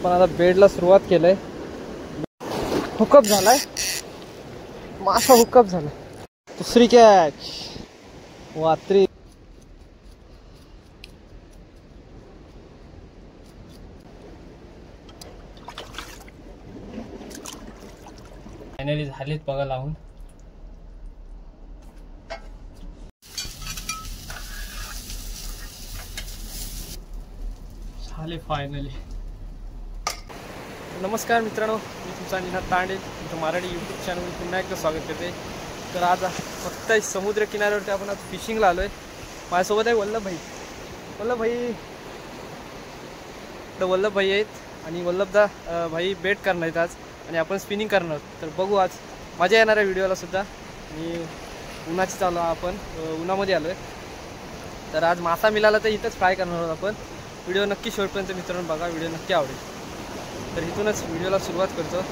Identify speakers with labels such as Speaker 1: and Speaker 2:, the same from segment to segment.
Speaker 1: आपण आता बेडला सुरुवात केलंय. हुकअप झालाय, मासा हुकअप झाला. दुसरी कॅच वात्री. फायनली झालीत बघा लावून. झाले फायनली. नमस्कार मित्रांनो, मी तुमचा निनाद तांडे, तुमचं मराठी यूट्यूब चॅनल पुन्हा एकदा स्वागत करते. तर आज फक्त समुद्र किनाऱ्यावरती आपण आज फिशिंगला आलो आहे. माझ्यासोबत आहे वल्लभ भाई आहेत आणि वल्लभदा भाई बेट करणार आहेत आज आणि आपण स्पिनिंग करणार आहोत. तर बघू आज मजा येणार आहे व्हिडिओला सुद्धा. आणि उन्हाची चालू आपण उन्हामध्ये आलो आहे. तर आज मासा मिळाला तर इथंच फ्राय करणार आहोत आपण. व्हिडिओ नक्की शेवटपर्यंत मित्रांनो बघा, व्हिडिओ नक्की आवडेल. तर इथूनच व्हिडिओला सुरुवात करतो.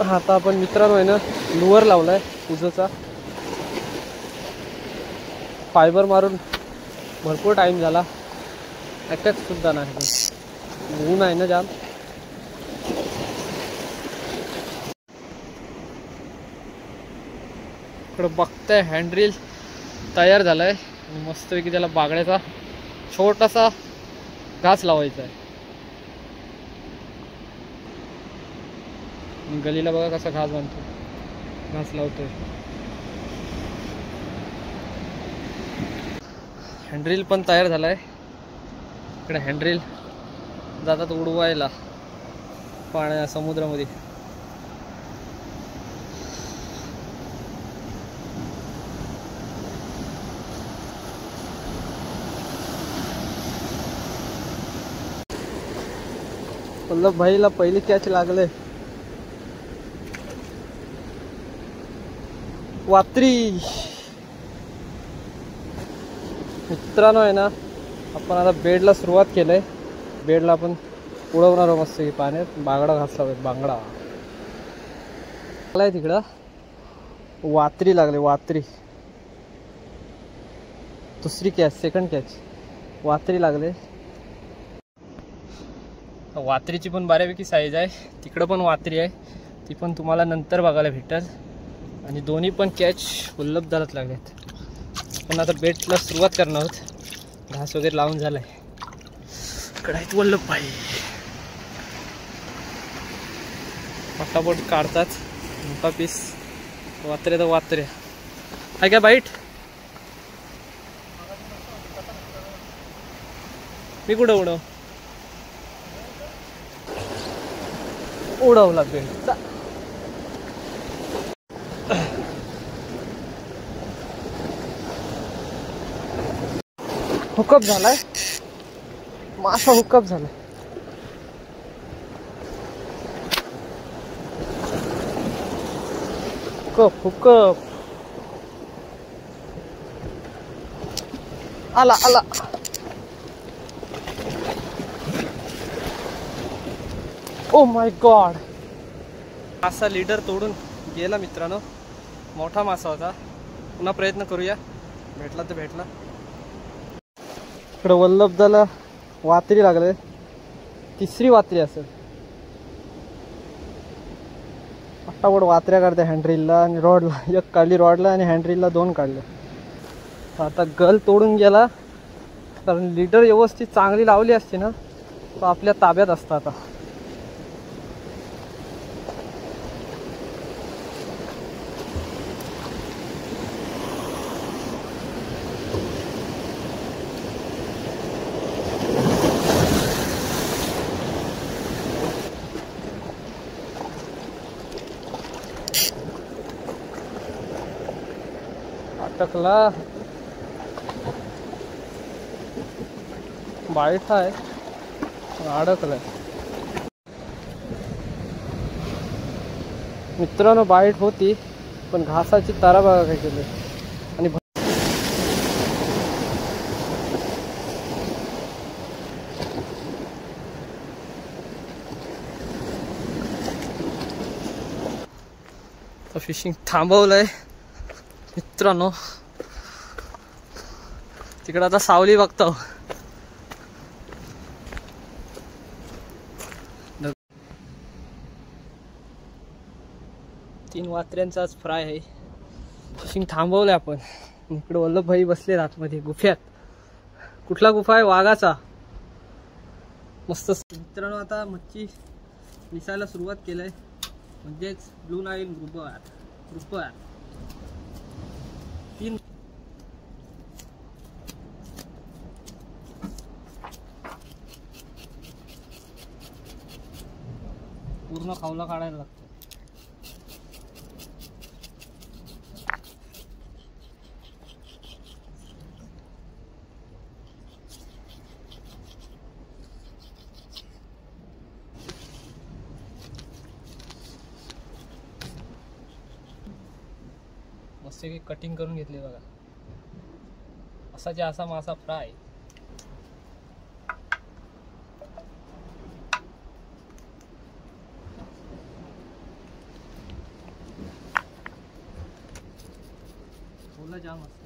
Speaker 1: आता आपण मित्रांनो आहे ना लुअर लावलाय उजचा. फायबर मारून भरपूर टाइम झाला, अटॅक सुद्धा नाही. ऊन आहे ना जाम. इकडं बघताय हँडरील तयार झालाय आणि मस्तपैकी त्याला बागड्याचा छोटासा घास लावायचा आहे. गलीला बघा कसा घास घास लावतोय. हँडरील पण तयार झालाय. इकडे हँडरील जातात उडवायला पाण्या समुद्रामध्ये. वल्लभ भाईला पहिली कॅच लागले. वात्री. मित्रांनो आहे ना आपण आता बेडला सुरुवात केलंय. बेडला आपण उडवणार आहोत मस्त पाण्यात. बांगडा घासला पाहिजे, बांगडा लागलाय तिकडं. वात्री लागले, वात्री. दुसरी कॅच, सेकंड कॅच वात्री लागले. वात्रीची पण बऱ्यापैकी साईज आहे. तिकडं पण वात्री आहे, ती पण तुम्हाला नंतर बघायला भेटेल. आणि दोन्ही पण कॅच वल्लभ दारात लागलेत. पण आता बेटला सुरुवात करणार आहोत. घास वगैरे लावून झालाय. इकडे आहेत वल्लभ भाई, पटापट काढतात. मोठा पीस वात्र्या तर वात्र्या आहे का बाईट. मी कुठं उडवला बेट. हुकअप झालाय, मासा हुकअप झालाय. हुकअप आला. Oh my God. मासा लीडर तोडून गेला मित्रांनो. मोठा मासा होता. पुन्हा प्रयत्न करूया, भेटला तर भेटला. इकडे वल्लभदाला वात्री लागले. तिसरी वात्री असेल. पटापट वात्र्या काढते हँडरीलला आणि रॉडला. एक काढली रॉडला आणि हँडरीलला 2 काढले. आता गल तोडून गेला. कारण लीडर व्यवस्थित चांगली लावली असती ना तर आपल्या ताब्यात असता. आता अटकला. बाईट आहे, अडकलाय. मित्रांनो बाईट होती पण घासाची तारा बघा काय केली. आणि फिशिंग थांबवलंय मित्रांनो. तिकडे आता सावली बघतो. तीन वात्र्यांचाच फ्राय आहे. फिशिंग थांबवलंय आपण. इकडे वल्लभभाई बसले आतमध्ये गुफ्यात. कुठला गुफा आहे? वाघाचा. मस्त मित्रांनो. आता मच्छी दिसायला सुरुवात केलंय, म्हणजेच ब्लू नाईल ग्रुपर. तीन पूर्ण खावला काढायला लागतो. मस्त कटिंग करून घेतली बघा. असा मासा फ्राय. ओला जाम असतो.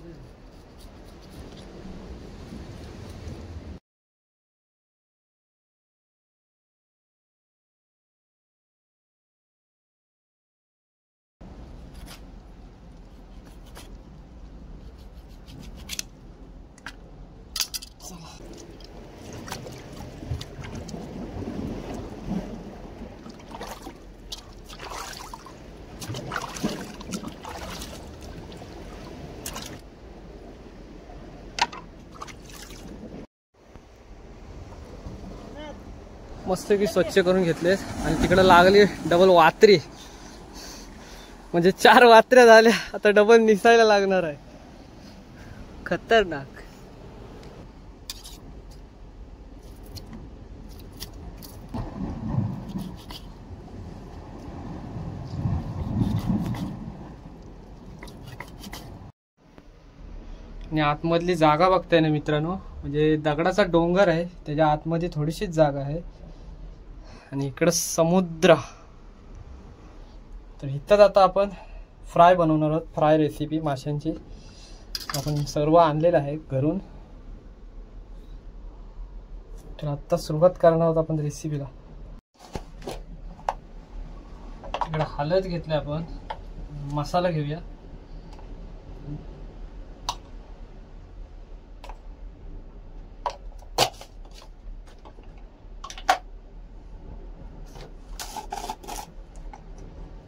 Speaker 1: मस्त की स्वच्छ करून घेतले आणि तिकडे लागली डबल वात्री. म्हणजे 4 वात्र्या झाल्या. आता डबल निसायला लागणार आहे. खतरनाक. आणि आतमधली जागा बघताय ना मित्रांनो, म्हणजे दगडाचा डोंगर आहे, त्याच्या आतमध्ये थोडीशीच जागा आहे आणि इकडं समुद्र. तर इथंच आता आपण फ्राय बनवणार आहोत. फ्राय रेसिपी माशांची आपण सर्व आणलेलं आहे घरून. तर आता सुरुवात करणार आहोत आपण रेसिपीला. इकडे हळद घेतली आपण. मसाला घेऊया.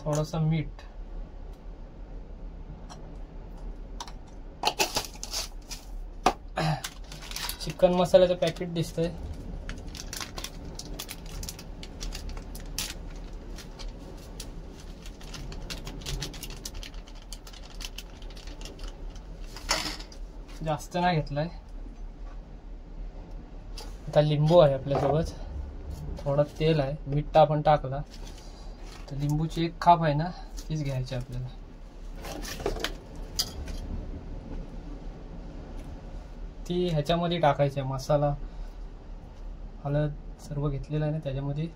Speaker 1: थोडासा मीठ. चिकन मसाल्याचं पॅकेट दिसतंय. जास्त नाही घेतलाय. आता लिंबू आहे आपल्यासोबत. थोडं तेल आहे. मीठ आपण टाकला तर लिंबूची 1 खाप आहे ना, तीच घ्यायची आपल्याला. ती ह्याच्यामध्ये टाकायची. मसाला हळद सर्व घेतलेलं आहे ना, त्याच्यामध्ये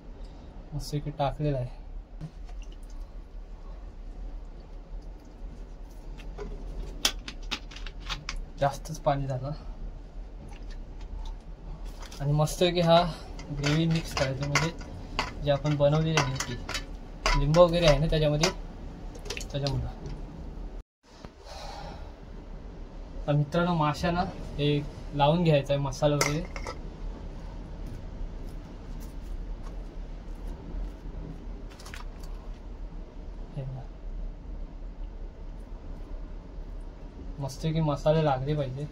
Speaker 1: मस्त की टाकलेलं आहे. जास्तच पाणी झालं. आणि मस्त की हा ग्रेव्ही मिक्स करायचं, म्हणजे जे आपण बनवलेली आहे ती लिंबू वगैरे आहे ना त्याच्यामुळे मित्रांनो माशांना हे लावून घ्यायचं आहे मसाला वगैरे. मस्त की मसाले लागले पाहिजे.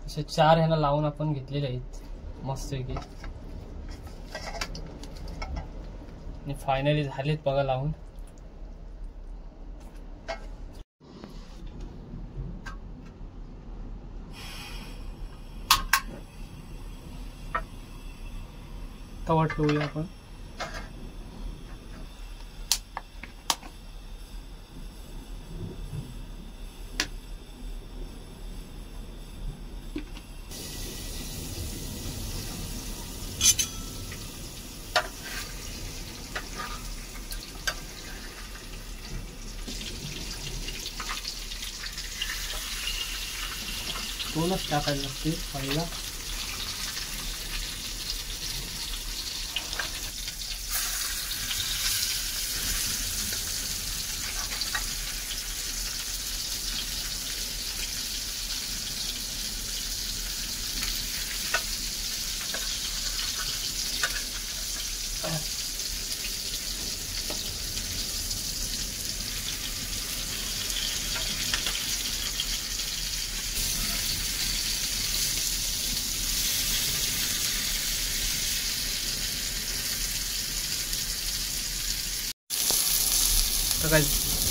Speaker 1: असे 4 ह्याला लावून आपण घेतलेले आहेत मस्त की. आणि फायनली झालेत बघा लावून. तवा ठेवूया आपण. दोनच टाकायला लागते पहिला.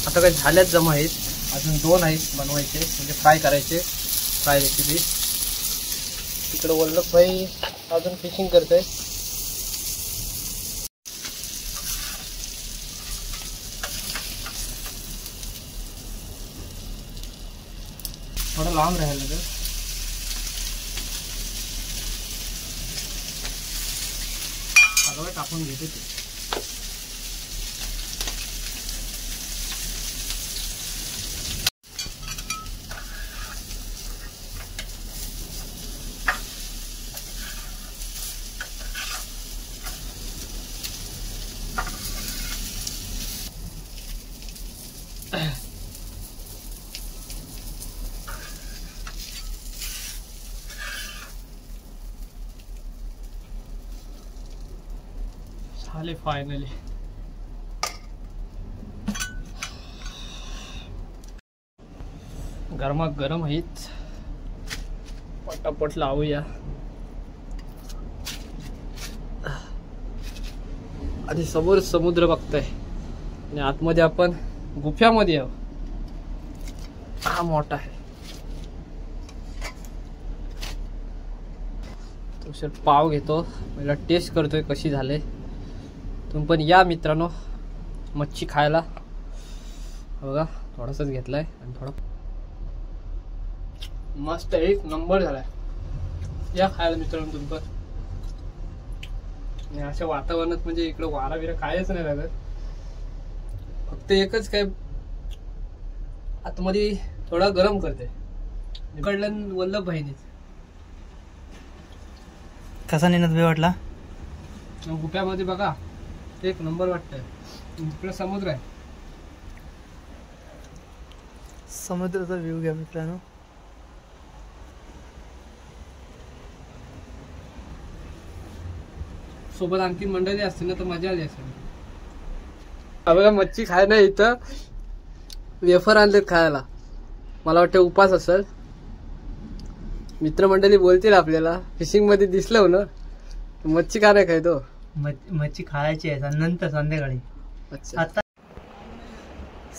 Speaker 1: आता काही झाल्यात जमा आहेत, अजून 2 आहेत बनवायचे, म्हणजे फ्राय करायचे. Fry recipe. तिकडे वल्लभ भाई अजून फिशिंग करतोय. थोडं लांब राहायला लागेल. सगळं टाकून घेते ते. झाले फायनली. गरमागरम आहेत. पटापट लावूया. आधी समोर समुद्र बघताय आणि आतमध्ये आपण गुफ्यामध्ये आहोत. हा मोठा आहे. तो पाव घेतो, पहिला टेस्ट करतोय कशी झाले. तुम्ही पण या मित्रांनो मच्छी खायला. बघा थोडासाच घेतलाय आणि थोडा मस्त एक नंबर झालाय. या खायला मित्रांनो तुम्ही पण. आणि अशा वातावरणात म्हणजे इकडं वारा बिरा कायच नाही लागत. फक्त एकच काय आतमध्ये थोडा गरम करते. इकडलं वल्लभ भाईने
Speaker 2: कसा निनद बी वाटला.
Speaker 1: गुप्यामध्ये बघा एक नंबर वाटतंय. इकडे समुद्र आहे.
Speaker 2: समुद्राचा व्ह्यू घ्या मित्रांनो.
Speaker 1: सोबत आणखी मंडळी असते ना तर मजा आली असते. बघा मच्छी खायला इथं वेफर आणलेत खायला. मला वाटतं उपास असेल. मित्रमंडळी बोलतील आपल्याला फिशिंग मध्ये दिसलं ना मच्छी का नाही खायतो.
Speaker 2: मच्छी खायची आहे नंतर संध्याकाळी.
Speaker 1: अच्छा आता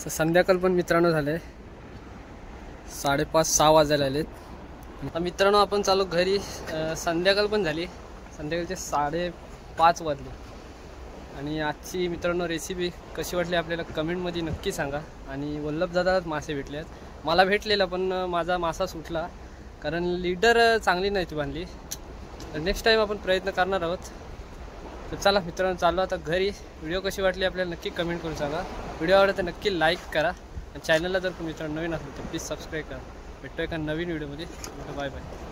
Speaker 1: संध्याकाळ पण मित्रांनो झाले 5:30-6 वाजायला आलेत. आता मित्रांनो आपण चालू घरी. संध्याकाळ पण झाली. संध्याकाळचे 5:30 वाजले. आणि आजची मित्रांनो रेसिपी कशी वाटली आपल्याला कमेंटमध्ये नक्की सांगा. आणि वल्लभदादाच मासे भेटले आहेत. मला भेटलेला पण माझा मासा सुटला कारण लीडर चांगली नाही ती बांधली. तर नेक्स्ट टाईम आपण प्रयत्न करणार आहोत. तर चला मित्रांनो चाललो आता घरी. व्हिडिओ कशी वाटली आपल्याला नक्की कमेंट करून सांगा. व्हिडिओ आवडला तर नक्की लाईक करा. आणि चॅनलला जर मित्रांनो नवीन असेल तर प्लीज सबस्क्राईब करा. भेटतोय का नवीन व्हिडिओमध्ये. Bye bye.